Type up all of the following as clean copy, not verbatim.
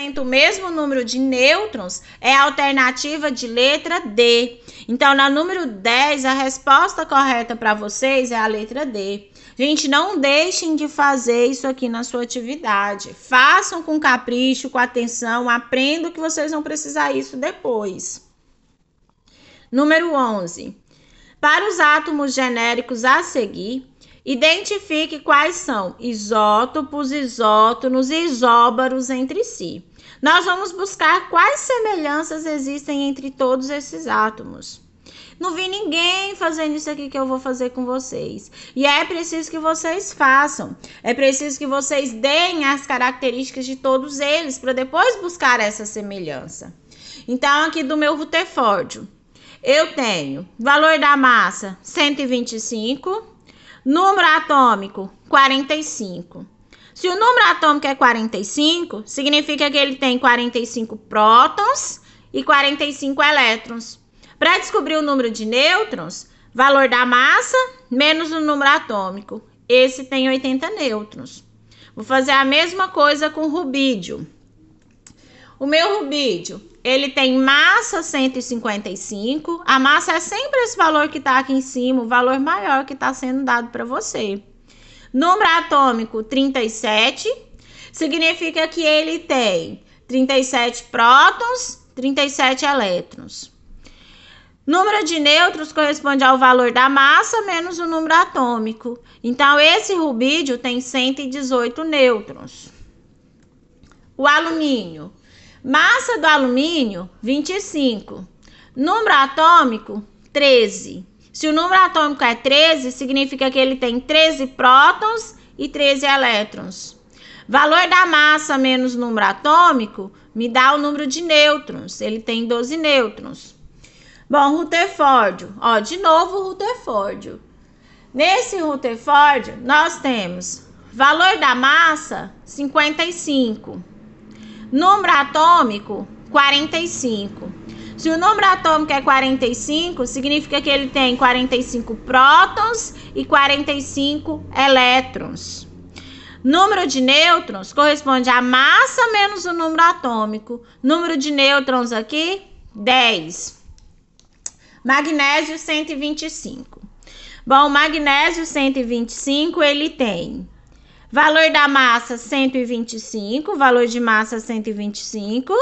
representa o mesmo número de nêutrons é a alternativa de letra D. Então, na número 10, a resposta correta para vocês é a letra D. Gente, não deixem de fazer isso aqui na sua atividade. Façam com capricho, com atenção, aprendam que vocês vão precisar isso depois. Número 11. Para os átomos genéricos a seguir, identifique quais são isótopos, isótonos e isóbaros entre si. Nós vamos buscar quais semelhanças existem entre todos esses átomos. Não vi ninguém fazendo isso aqui que eu vou fazer com vocês. E é preciso que vocês façam. É preciso que vocês deem as características de todos eles para depois buscar essa semelhança. Então, aqui do meu Rutherfórdio, eu tenho valor da massa 125, número atômico 45. Se o número atômico é 45, significa que ele tem 45 prótons e 45 elétrons. Para descobrir o número de nêutrons, valor da massa menos o número atômico. Esse tem 80 nêutrons. Vou fazer a mesma coisa com o rubídio. O meu rubídio, ele tem massa 155. A massa é sempre esse valor que está aqui em cima, o valor maior que está sendo dado para você. Número atômico 37, significa que ele tem 37 prótons, 37 elétrons. Número de nêutrons corresponde ao valor da massa menos o número atômico. Então, esse rubídio tem 118 nêutrons. O alumínio. Massa do alumínio, 25. Número atômico, 13. Se o número atômico é 13, significa que ele tem 13 prótons e 13 elétrons. Valor da massa menos o número atômico me dá o número de nêutrons. Ele tem 12 nêutrons. Bom, Rutherfórdio. Ó, de novo o Rutherfórdio. Nesse Rutherfórdio, nós temos valor da massa, 55. Número atômico, 45. Se o número atômico é 45, significa que ele tem 45 prótons e 45 elétrons. Número de nêutrons corresponde à massa menos o número atômico. Número de nêutrons aqui, 10. Magnésio 125. Bom, o magnésio 125, ele tem valor da massa 125, valor de massa 125.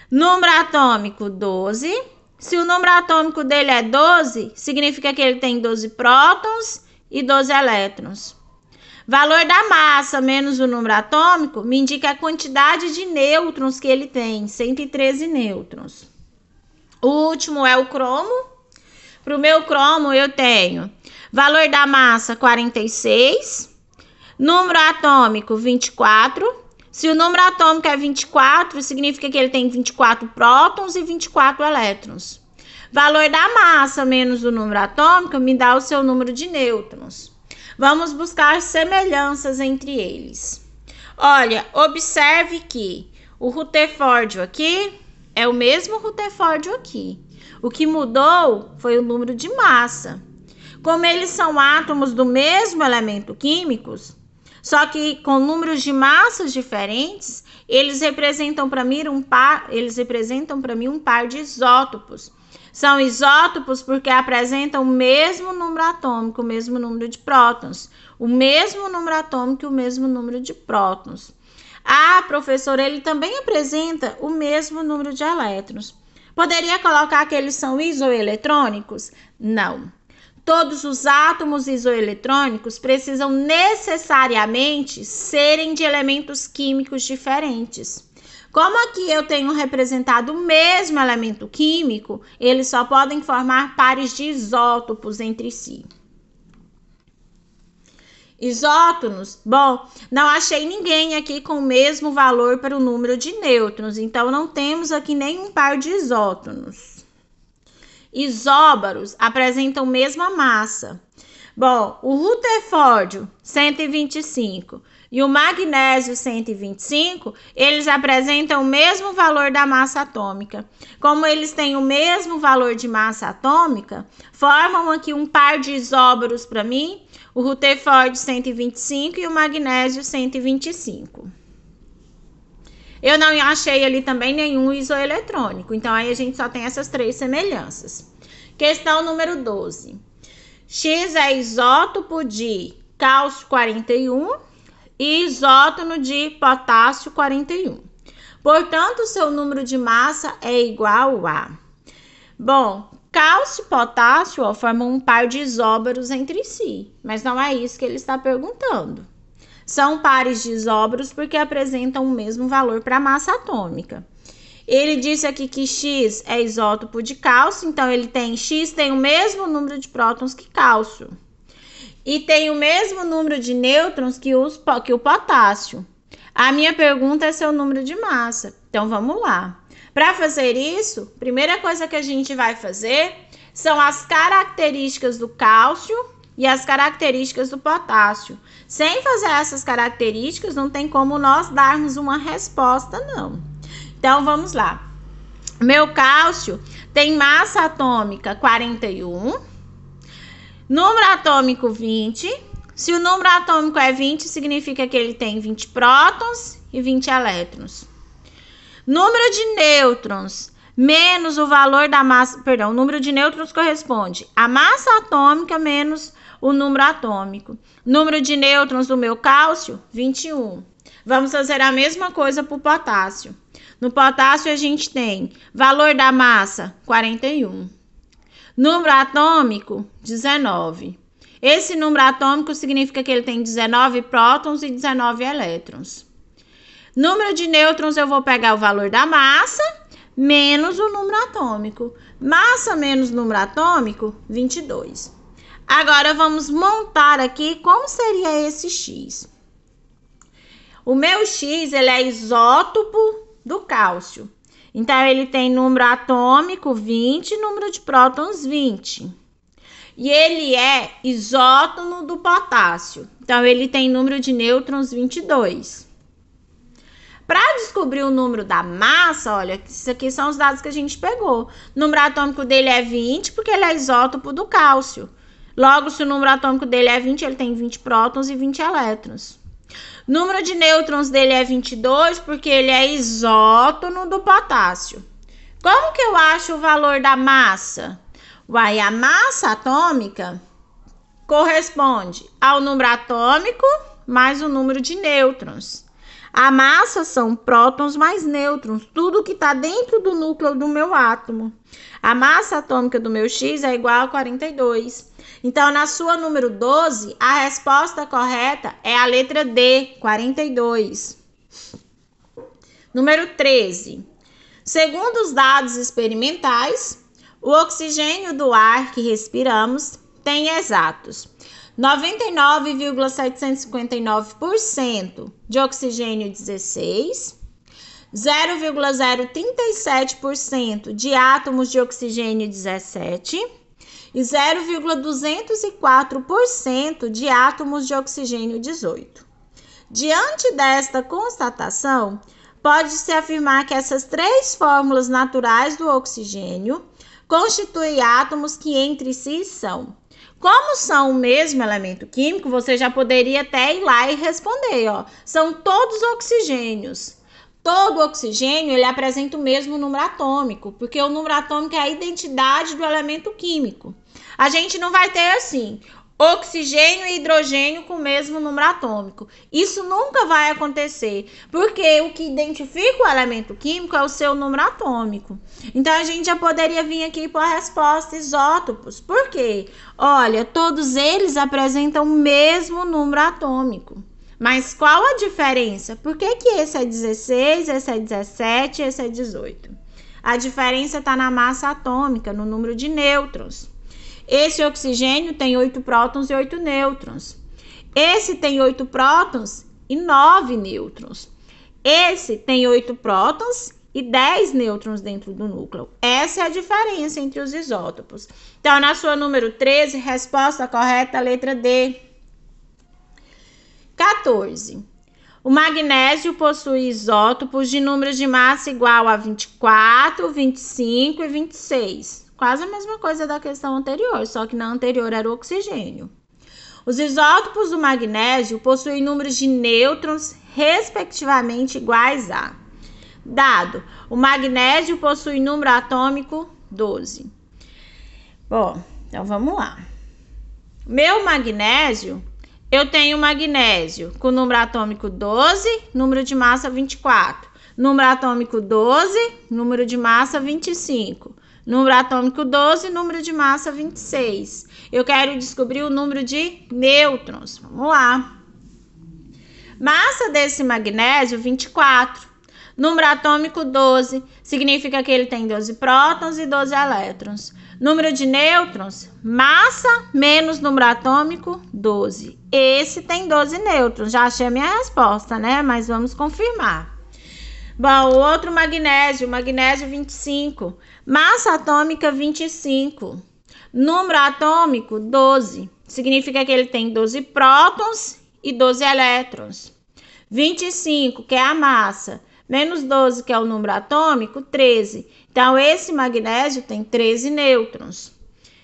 Número atômico 12. Se o número atômico dele é 12, significa que ele tem 12 prótons e 12 elétrons. Valor da massa menos o número atômico me indica a quantidade de nêutrons que ele tem, 113 nêutrons. O último é o cromo. Para o meu cromo, eu tenho valor da massa 46, número atômico 24. Se o número atômico é 24, significa que ele tem 24 prótons e 24 elétrons. Valor da massa menos o número atômico me dá o seu número de nêutrons. Vamos buscar semelhanças entre eles. Olha, observe que o Rutherfórdio aqui é o mesmo Rutherfórdio aqui. O que mudou foi o número de massa. Como eles são átomos do mesmo elemento químico, só que com números de massas diferentes, eles representam para mim um par de isótopos. São isótopos porque apresentam o mesmo número atômico, o mesmo número de prótons, o mesmo número atômico e o mesmo número de prótons. Ah, professor, ele também apresenta o mesmo número de elétrons. Poderia colocar que eles são isoeletrônicos? Não. Todos os átomos isoeletrônicos precisam necessariamente serem de elementos químicos diferentes. Como aqui eu tenho representado o mesmo elemento químico, eles só podem formar pares de isótopos entre si. Isótonos, bom, não achei ninguém aqui com o mesmo valor para o número de nêutrons, então não temos aqui nenhum par de isótonos. Isóbaros apresentam mesma massa. Bom, o Rutherfórdio 125 e o magnésio 125, eles apresentam o mesmo valor da massa atômica. Como eles têm o mesmo valor de massa atômica, formam aqui um par de isóbaros para mim, o Rutherfórdio 125 e o magnésio 125. Eu não achei ali também nenhum isoeletrônico. Então, aí a gente só tem essas 3 semelhanças. Questão número 12. X é isótopo de cálcio 41 e isótono de potássio 41. Portanto, o seu número de massa é igual a... Bom, cálcio e potássio formam um par de isóbaros entre si, mas não é isso que ele está perguntando. São pares de isóbaros porque apresentam o mesmo valor para a massa atômica. Ele disse aqui que X é isótopo de cálcio, então X tem o mesmo número de prótons que cálcio. E tem o mesmo número de nêutrons que o potássio. A minha pergunta é seu número de massa. Então, vamos lá. Para fazer isso, a primeira coisa que a gente vai fazer são as características do cálcio e as características do potássio. Sem fazer essas características, não tem como nós darmos uma resposta, não. Então, vamos lá. Meu cálcio tem massa atômica 41, número atômico 20. Se o número atômico é 20, significa que ele tem 20 prótons e 20 elétrons. Número de nêutrons menos o valor da massa... Perdão, o número de nêutrons corresponde à massa atômica menos o número atômico. Número de nêutrons do meu cálcio, 21. Vamos fazer a mesma coisa para o potássio. No potássio, a gente tem valor da massa, 41. Número atômico, 19. Esse número atômico significa que ele tem 19 prótons e 19 elétrons. Número de nêutrons, eu vou pegar o valor da massa menos o número atômico. Massa menos número atômico, 22. Agora, vamos montar aqui como seria esse X. O meu X, ele é isótopo do cálcio. Então, ele tem número atômico 20 e número de prótons 20. E ele é isótono do potássio. Então, ele tem número de nêutrons 22. Para descobrir o número da massa, olha, isso aqui são os dados que a gente pegou. O número atômico dele é 20, porque ele é isótopo do cálcio. Logo, se o número atômico dele é 20, ele tem 20 prótons e 20 elétrons. O número de nêutrons dele é 22, porque ele é isótono do potássio. Como que eu acho o valor da massa? Uai, a massa atômica corresponde ao número atômico mais o número de nêutrons. A massa são prótons mais nêutrons, tudo que está dentro do núcleo do meu átomo. A massa atômica do meu X é igual a 42. Então, na sua número 12, a resposta correta é a letra D, 42. Número 13. Segundo os dados experimentais, o oxigênio do ar que respiramos tem exatos 99,759% de oxigênio 16, 0,037% de átomos de oxigênio 17 e 0,204% de átomos de oxigênio 18. Diante desta constatação, pode-se afirmar que essas 3 fórmulas naturais do oxigênio constituem átomos que entre si são. Como são o mesmo elemento químico, você já poderia até ir lá e responder, ó. São todos oxigênios. Todo oxigênio, ele apresenta o mesmo número atômico, porque o número atômico é a identidade do elemento químico. A gente não vai ter assim, oxigênio e hidrogênio com o mesmo número atômico. Isso nunca vai acontecer, porque o que identifica o elemento químico é o seu número atômico. Então, a gente já poderia vir aqui para a resposta isótopos. Por quê? Olha, todos eles apresentam o mesmo número atômico. Mas qual a diferença? Por que que esse é 16, esse é 17, esse é 18? A diferença está na massa atômica, no número de nêutrons. Esse oxigênio tem 8 prótons e 8 nêutrons. Esse tem 8 prótons e 9 nêutrons. Esse tem 8 prótons e 10 nêutrons dentro do núcleo. Essa é a diferença entre os isótopos. Então, na sua número 13, resposta correta, letra D. 14. O magnésio possui isótopos de números de massa igual a 24, 25 e 26. Quase a mesma coisa da questão anterior, só que na anterior era o oxigênio. Os isótopos do magnésio possuem números de nêutrons respectivamente iguais a Dado. O magnésio possui número atômico 12. Bom, então vamos lá. Meu magnésio, eu tenho magnésio com número atômico 12, número de massa 24. Número atômico 12, número de massa 25. Número atômico 12, número de massa 26. Eu quero descobrir o número de nêutrons. Vamos lá. Massa desse magnésio, 24. Número atômico 12, significa que ele tem 12 prótons e 12 elétrons. Número de nêutrons, massa menos número atômico, 12. Esse tem 12 nêutrons. Já achei a minha resposta, né? Mas vamos confirmar. Bom, o outro magnésio, magnésio 25. Massa atômica 25. Número atômico 12. Significa que ele tem 12 prótons e 12 elétrons. 25, que é a massa, menos 12, que é o número atômico, 13. Então, esse magnésio tem 13 nêutrons.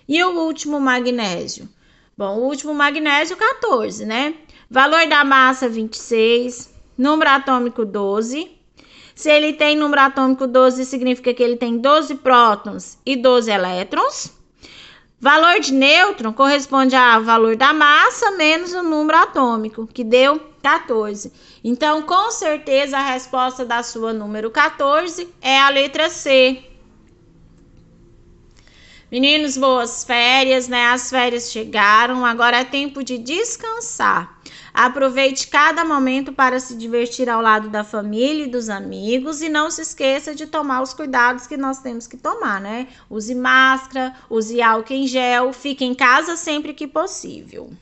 E o último magnésio? Bom, o último magnésio, 14, né? Valor da massa, 26. Número atômico, 12. Se ele tem número atômico 12, significa que ele tem 12 prótons e 12 elétrons. Valor de nêutron corresponde ao valor da massa menos o número atômico, que deu 14. Então, com certeza, a resposta da sua número 14 é a letra C. Meninos, boas férias, né? As férias chegaram, agora é tempo de descansar. Aproveite cada momento para se divertir ao lado da família e dos amigos e não se esqueça de tomar os cuidados que nós temos que tomar, né? Use máscara, use álcool em gel, fique em casa sempre que possível.